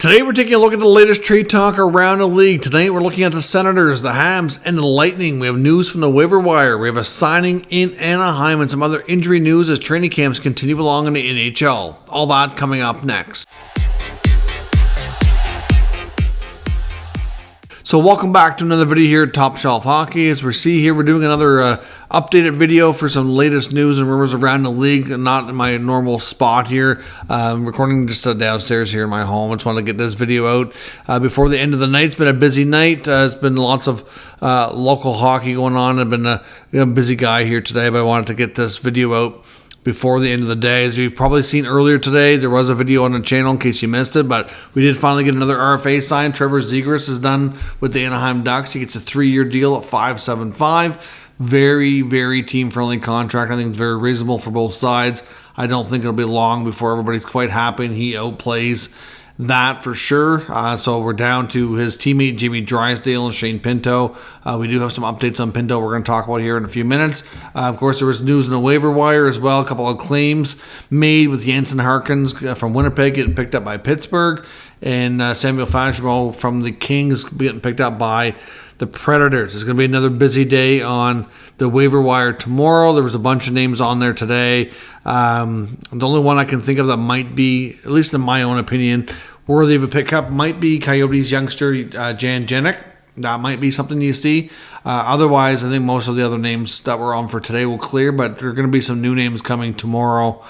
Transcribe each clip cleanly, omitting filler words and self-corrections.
Today we're taking a look at the latest trade talk around the league. Tonight we're looking at the Senators, the Habs, and the Lightning. We have news from the waiver wire. We have a signing in Anaheim and some other injury news as training camps continue along in the NHL. All that coming up next. So welcome back to another video here at Top Shelf Hockey. As we see here, we're doing another updated video for some latest news and rumors around the league. Not in my normal spot here. I'm recording just downstairs here in my home. I just wanted to get this video out before the end of the night. It's been a busy night. It's been lots of local hockey going on. I've been a busy guy here today, but I wanted to get this video out before the end of the day. As you've probably seen earlier today, there was a video on the channel in case you missed it, but we did finally get another RFA signed. Trevor Zegras is done with the Anaheim Ducks. He gets a 3-year deal at $5.75. Very, very team-friendly contract. I think it's very reasonable for both sides. I don't think it'll be long before everybody's quite happy and he outplays that for sure. So we're down to his teammate Jamie Drysdale and Shea Pinto. We do have some updates on Pinto we're going to talk about here in a few minutes. Of course, there was news in the waiver wire as well. A couple of claims made with Jansen Harkins from Winnipeg getting picked up by Pittsburgh, and Samuel Fagerberg from the Kings getting picked up by the Predators. It's going to be another busy day on the waiver wire tomorrow. There was a bunch of names on there today. The only one I can think of that might be, at least in my own opinion, worthy of a pickup might be Coyotes youngster Jan Jenik. That might be something you see. Otherwise, I think most of the other names that were on for today will clear, but there are going to be some new names coming tomorrow,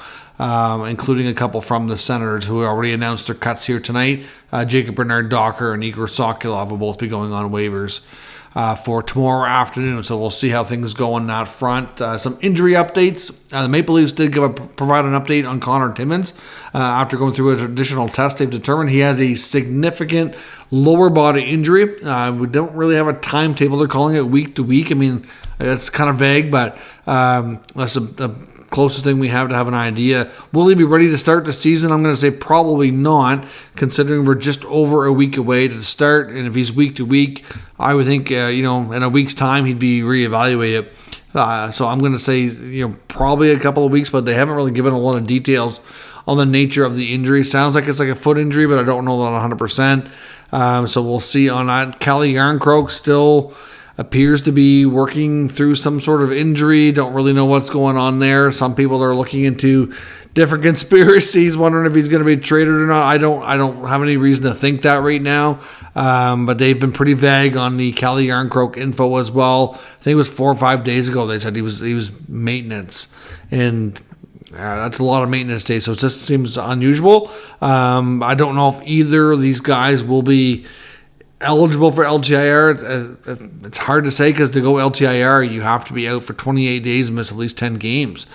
including a couple from the Senators who already announced their cuts here tonight. Jacob Bernard-Docker and Igor Sokolov will both be going on waivers for tomorrow afternoon, so we'll see how things go on that front. Some injury updates. The Maple Leafs did provide an update on Connor Timmins. After going through an additional test, they've determined he has a significant lower body injury. We don't really have a timetable. They're calling it week to week. I mean, it's kind of vague, but that's the closest thing we have to have an idea. Will he be ready to start the season? I'm going to say probably not, considering we're just over a week away to start. And if he's week to week, I would think, in a week's time, he'd be reevaluated. So I'm going to say, probably a couple of weeks, but they haven't really given a lot of details on the nature of the injury. Sounds like it's like a foot injury, but I don't know that 100%. So we'll see on that. Calle Jarnkrok still appears to be working through some sort of injury. Don't really know what's going on there. Some people are looking into different conspiracies, wondering if he's going to be traded or not. I don't have any reason to think that right now. But they've been pretty vague on the Calle Jarnkrok info as well. I think it was 4 or 5 days ago they said he was maintenance, and that's a lot of maintenance days. So it just seems unusual. I don't know if either of these guys will be eligible for LTIR. It's hard to say because to go LTIR, you have to be out for 28 days and miss at least 10 games.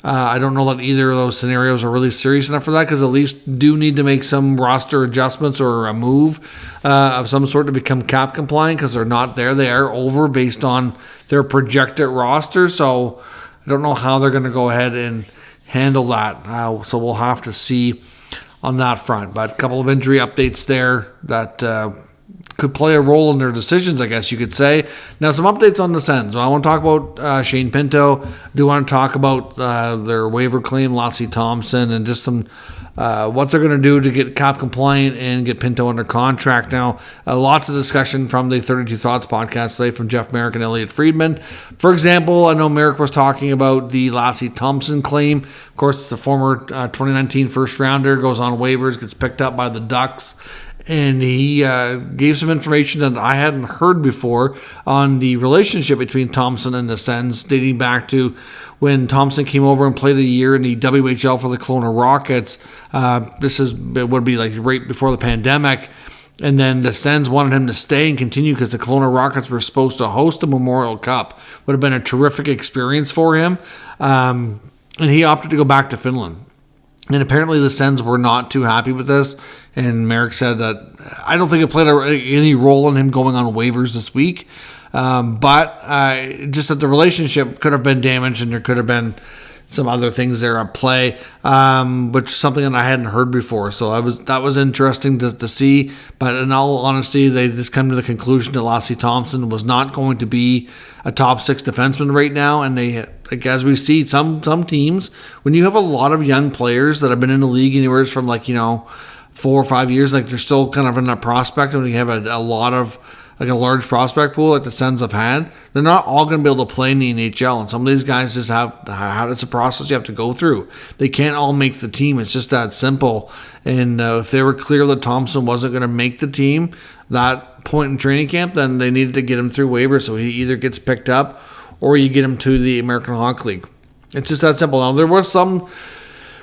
I don't know that either of those scenarios are really serious enough for that, because the Leafs do need to make some roster adjustments or a move of some sort to become cap compliant, because they're not there. They are over based on their projected roster. So I don't know how they're going to go ahead and handle that. So we'll have to see on that front. But a couple of injury updates there that could play a role in their decisions, I guess you could say. Now, some updates on the Sens. I want to talk about Shea Pinto. Do want to talk about their waiver claim, Lassie Thompson, and just some what they're going to do to get cap compliant and get Pinto under contract. Now, lots of discussion from the 32 Thoughts podcast today from Jeff Merrick and Elliot Friedman. For example, I know Merrick was talking about the Lassie Thompson claim. Of course, the former 2019 first rounder goes on waivers, gets picked up by the Ducks. And he gave some information that I hadn't heard before on the relationship between Thompson and the Sens, dating back to when Thompson came over and played a year in the WHL for the Kelowna Rockets. It would be like right before the pandemic. And then the Sens wanted him to stay and continue because the Kelowna Rockets were supposed to host the Memorial Cup. Would have been a terrific experience for him. And he opted to go back to Finland. And apparently the Sens were not too happy with this. And Merrick said that I don't think it played any role in him going on waivers this week. But just that the relationship could have been damaged and there could have been some other things there at play, which is something that I hadn't heard before. So that was interesting to see. But in all honesty, they just come to the conclusion that Lassie Thompson was not going to be a top 6 defenseman right now. And they, like, as we see, some teams, when you have a lot of young players that have been in the league anywhere from 4 or 5 years, like they're still kind of in that prospect, and we have a lot of like a large prospect pool like the Sens have had, they're not all going to be able to play in the NHL. And some of these guys just it's a process you have to go through. They can't all make the team. It's just that simple. And if they were clear that Thompson wasn't going to make the team that point in training camp, then they needed to get him through waivers so he either gets picked up or you get him to the American Hockey League. It's just that simple. Now, there was some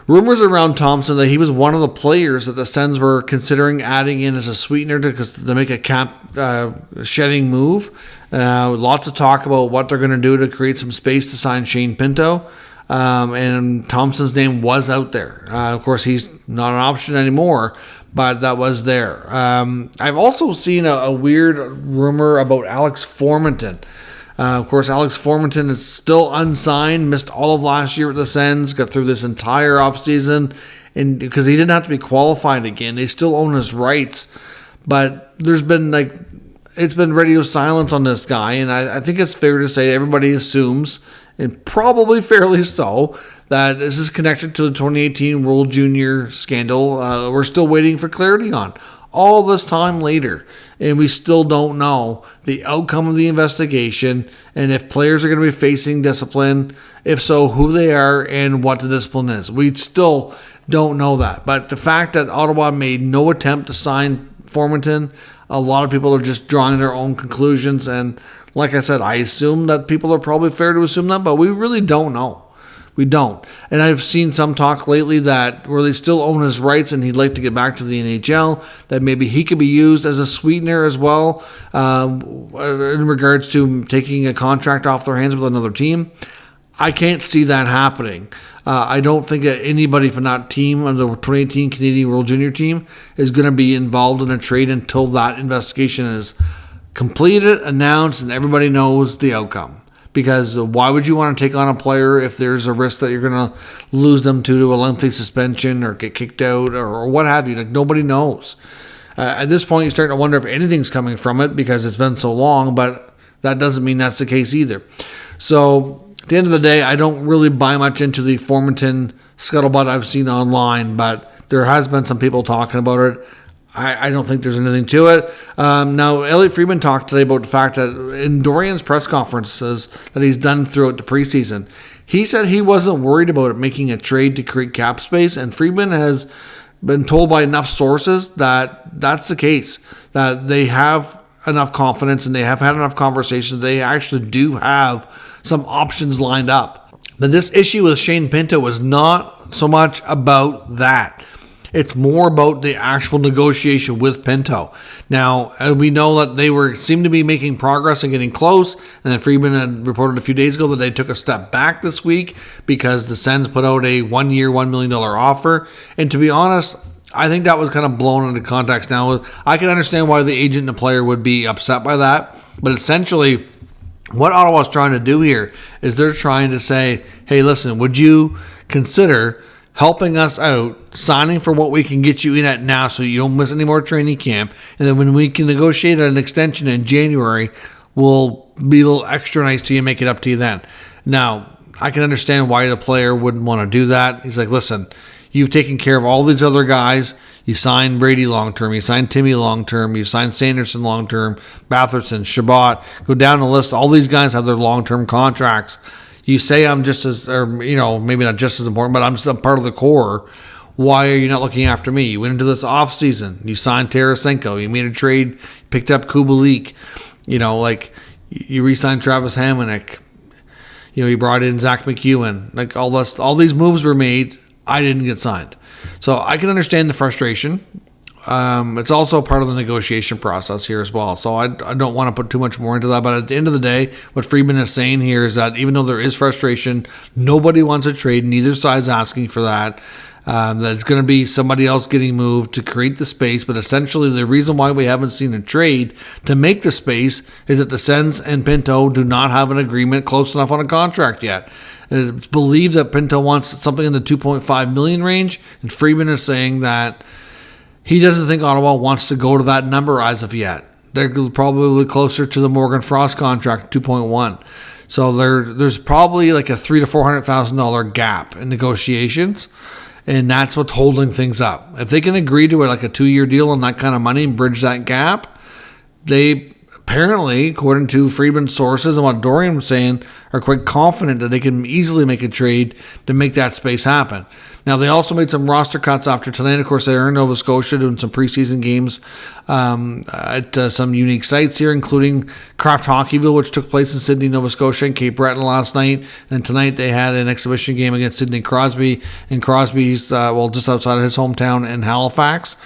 rumors around Thompson that he was one of the players that the Sens were considering adding in as a sweetener to make a cap shedding move. Lots of talk about what they're going to do to create some space to sign Shea Pinto. And Thompson's name was out there. Of course, he's not an option anymore, but that was there. I've also seen a weird rumor about Alex Formenton. Of course, Alex Formenton is still unsigned, missed all of last year with the Sens, got through this entire offseason, and because he didn't have to be qualified again. They still own his rights, but there's been it's been radio silence on this guy, and I think it's fair to say everybody assumes, and probably fairly so, that this is connected to the 2018 World Junior scandal. We're still waiting for clarity on. All this time later, and we still don't know the outcome of the investigation and if players are going to be facing discipline, if so, who they are and what the discipline is. We still don't know that. But the fact that Ottawa made no attempt to sign Formenton, a lot of people are just drawing their own conclusions. And like I said, I assume that people are probably fair to assume that, but we really don't know. We don't. And I've seen some talk lately that where they still own his rights and he'd like to get back to the NHL, that maybe he could be used as a sweetener as well in regards to taking a contract off their hands with another team. I can't see that happening. I don't think that anybody from that team, on the 2018 Canadian World Junior team, is going to be involved in a trade until that investigation is completed, announced, and everybody knows the outcome. Because why would you want to take on a player if there's a risk that you're going to lose them to a lengthy suspension or get kicked out or what have you? Like, nobody knows. At this point, you're starting to wonder if anything's coming from it because it's been so long, but that doesn't mean that's the case either. So at the end of the day, I don't really buy much into the Formenton scuttlebutt I've seen online, but there has been some people talking about it. I don't think there's anything to it. Now, Elliotte Friedman talked today about the fact that in Dorian's press conferences that he's done throughout the preseason, he said he wasn't worried about it making a trade to create cap space, and Friedman has been told by enough sources that that's the case, that they have enough confidence and they have had enough conversations. They actually do have some options lined up. But this issue with Shea Pinto is not so much about that. It's more about the actual negotiation with Pinto. Now, we know that they seemed to be making progress and getting close, and then Friedman had reported a few days ago that they took a step back this week because the Sens put out a 1-year, $1 million offer. And to be honest, I think that was kind of blown into context now. I can understand why the agent and the player would be upset by that, but essentially what Ottawa's trying to do here is they're trying to say, hey, listen, would you consider helping us out, signing for what we can get you in at now so you don't miss any more training camp, and then when we can negotiate an extension in January, we'll be a little extra nice to you and make it up to you then. Now, I can understand why the player wouldn't want to do that. He's like, listen, you've taken care of all these other guys. You signed Brady long-term. You signed Timmy long-term. You signed Sanderson long-term, Batherson, Shabbat. Go down the list. All these guys have their long-term contracts. You say I'm just as, or maybe not just as important, but I'm still part of the core. Why are you not looking after me? You went into this offseason. You signed Tarasenko. You made a trade, picked up Kubalik. You re-signed Travis Hamonic. You brought in Zach McEwen. All these moves were made. I didn't get signed. So I can understand the frustration. It's also part of the negotiation process here as well. So I don't want to put too much more into that. But at the end of the day, what Friedman is saying here is that even though there is frustration, nobody wants a trade. Neither side's asking for that. That it's going to be somebody else getting moved to create the space. But essentially, the reason why we haven't seen a trade to make the space is that the Sens and Pinto do not have an agreement close enough on a contract yet. It's believed that Pinto wants something in the $2.5 million range, and Friedman is saying that he doesn't think Ottawa wants to go to that number as of yet. They're probably closer to the Morgan Frost contract, 2.1. So there's probably like a $300,000 to $400,000 gap in negotiations. And that's what's holding things up. If they can agree to like a 2-year deal on that kind of money and bridge that gap, they apparently, according to Friedman's sources and what Dorian was saying, are quite confident that they can easily make a trade to make that space happen. Now, they also made some roster cuts after tonight. Of course, they are in Nova Scotia doing some preseason games at some unique sites here, including Kraft Hockeyville, which took place in Sydney, Nova Scotia, and Cape Breton last night. And tonight they had an exhibition game against Sidney Crosby, and Crosby's, just outside of his hometown in Halifax.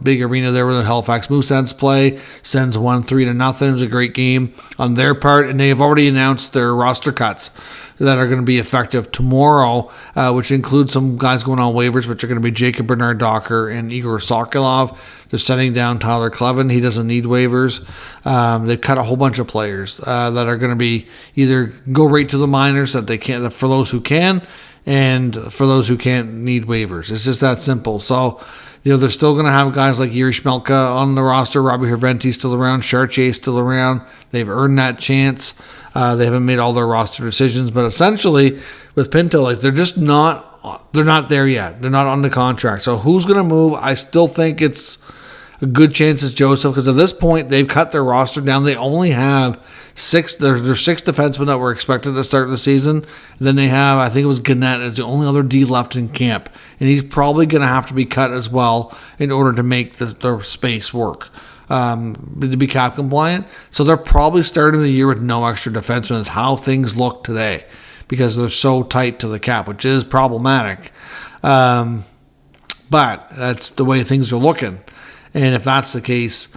Big arena there where the Halifax Mooseheads play. Sens won 3-0. It was a great game on their part, and they have already announced their roster cuts that are going to be effective tomorrow, which includes some guys going on waivers, which are going to be Jacob Bernard-Docker and Igor Sokolov. They're setting down Tyler Clevin. He doesn't need waivers. They've cut a whole bunch of players that are going to be either go right to the minors that they can, for those who can, and for those who can't need waivers. It's just that simple. So, they're still going to have guys like Yuri Shmelka on the roster. Robbie Herventi's still around. Chartier's still around. They've earned that chance. They haven't made all their roster decisions. But essentially, with Pinto, they're not there yet. They're not on the contract. So who's going to move? I still think it's a good chance it's Joseph, because at this point, they've cut their roster down. They only have 6. There's 6 defensemen that were expected to start the season. And then they have, I think it was Gannett as the only other D left in camp. And he's probably going to have to be cut as well in order to make the space work, to be cap compliant. So they're probably starting the year with no extra defensemen. Is how things look today, because they're so tight to the cap, which is problematic. But that's the way things are looking. And if that's the case,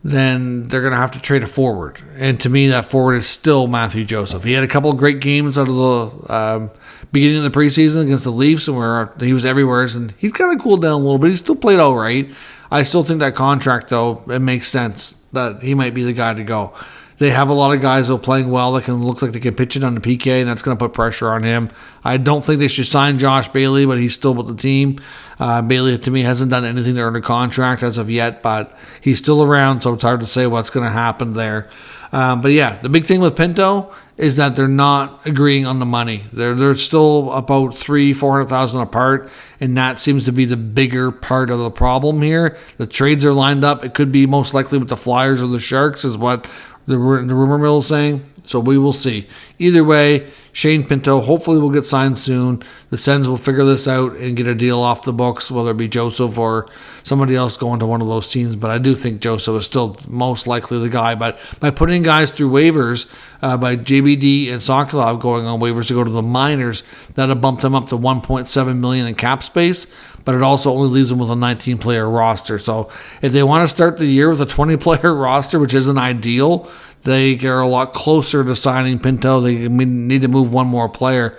then they're going to have to trade a forward. And to me, that forward is still Matthew Joseph. He had a couple of great games out of the beginning of the preseason against the Leafs, and where he was everywhere. And he's kind of cooled down a little bit. He still played all right. I still think that contract, though, it makes sense that he might be the guy to go. They have a lot of guys, though, playing well that can look like they can pitch it on the PK, and that's going to put pressure on him. I don't think they should sign Josh Bailey, but he's still with the team. Bailey, to me, hasn't done anything to earn a contract as of yet, but he's still around, so it's hard to say what's going to happen there. But yeah, the big thing with Pinto is that they're not agreeing on the money. They're still about $400,000 apart, and that seems to be the bigger part of the problem here. The trades are lined up. It could be most likely with the Flyers or the Sharks, is what the rumor mill is saying. So we will see. Either way, Shane Pinto hopefully will get signed soon. The Sens will figure this out and get a deal off the books, whether it be Joseph or somebody else going to one of those teams. But I do think Joseph is still most likely the guy. But by putting guys through waivers, by JBD and Sokolov going on waivers to go to the minors, that'll bump them up to $1.7 million in cap space. But it also only leaves them with a 19-player roster. So if they want to start the year with a 20-player roster, which isn't ideal, they are a lot closer to signing Pinto. They need to move one more player,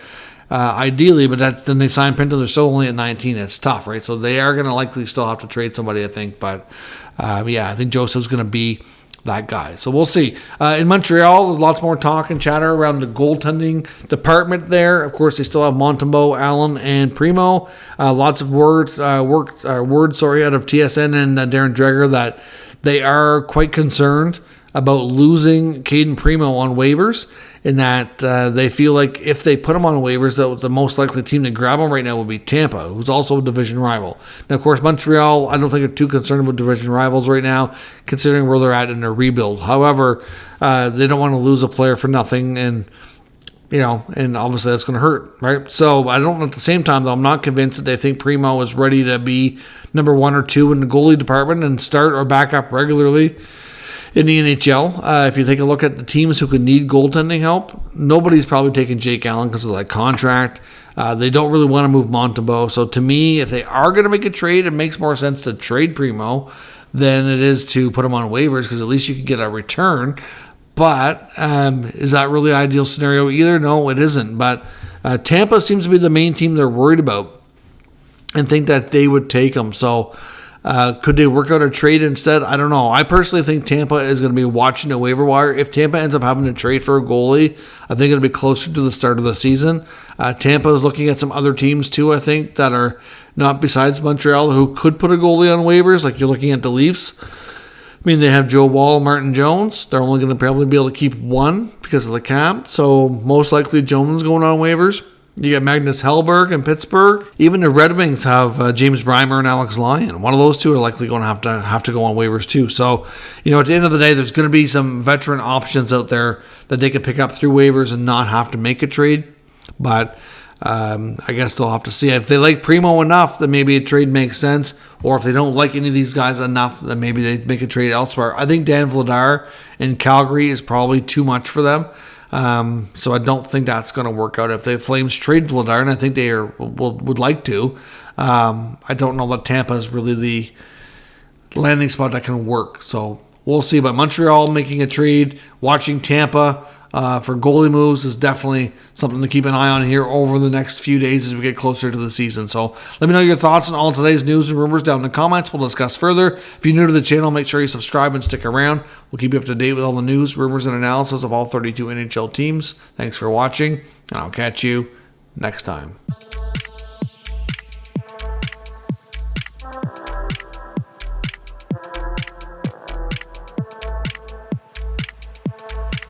ideally, but then they sign Pinto. They're still only at 19. It's tough, right? So they are going to likely still have to trade somebody, I think. But, I think Joseph's going to be that guy. So we'll see. In Montreal, lots more talk and chatter around the goaltending department there. Of course, they still have Montembeault, Allen, and Primo. Lots of words out of TSN and Darren Dreger that they are quite concerned about losing Caden Primo on waivers, in that they feel like if they put him on waivers, that the most likely team to grab him right now would be Tampa, who's also a division rival. Now, of course, Montreal, I don't think are too concerned about division rivals right now, considering where they're at in their rebuild. However, they don't want to lose a player for nothing, and obviously that's going to hurt, right? So I don't. At the same time, though, I'm not convinced that they think Primo is ready to be number 1 or 2 in the goalie department and start or back up regularly in the NHL. If you take a look at the teams who could need goaltending help, nobody's probably taking Jake Allen because of that contract. They don't really want to move Montembeault. So to me, if they are going to make a trade, it makes more sense to trade Primo than it is to put him on waivers, because at least you can get a return. But is that really the ideal scenario either? No, it isn't. But Tampa seems to be the main team they're worried about and think that they would take him. So could they work out a trade instead? I don't know. I personally think Tampa is going to be watching the waiver wire. If Tampa ends up having to trade for a goalie, I think it'll be closer to the start of the season. Tampa is looking at some other teams too, I think, that are not besides Montreal, who could put a goalie on waivers. Like you're looking at the Leafs. I mean, they have Joe Wall, Martin Jones. They're only going to probably be able to keep one because of the cap. So most likely Jones going on waivers. You got Magnus Hellberg in Pittsburgh. Even the Red Wings have James Reimer and Alex Lyon. One of those two are likely going to have to go on waivers too. So, at the end of the day, there's going to be some veteran options out there that they could pick up through waivers and not have to make a trade. But I guess they'll have to see. If they like Primo enough, then maybe a trade makes sense. Or if they don't like any of these guys enough, then maybe they make a trade elsewhere. I think Dan Vladar in Calgary is probably too much for them. So I don't think that's going to work out if the Flames trade Vladar, and I think they would like to. I don't know that Tampa is really the landing spot that can work. So we'll see. But Montreal making a trade, watching Tampa for goalie moves is definitely something to keep an eye on here over the next few days as we get closer to the season. So let me know your thoughts on all today's news and rumors down in the comments. We'll discuss further. If you're new to the channel, make sure you subscribe and stick around. We'll keep you up to date with all the news, rumors, and analysis of all 32 NHL teams. Thanks for watching, and I'll catch you next time.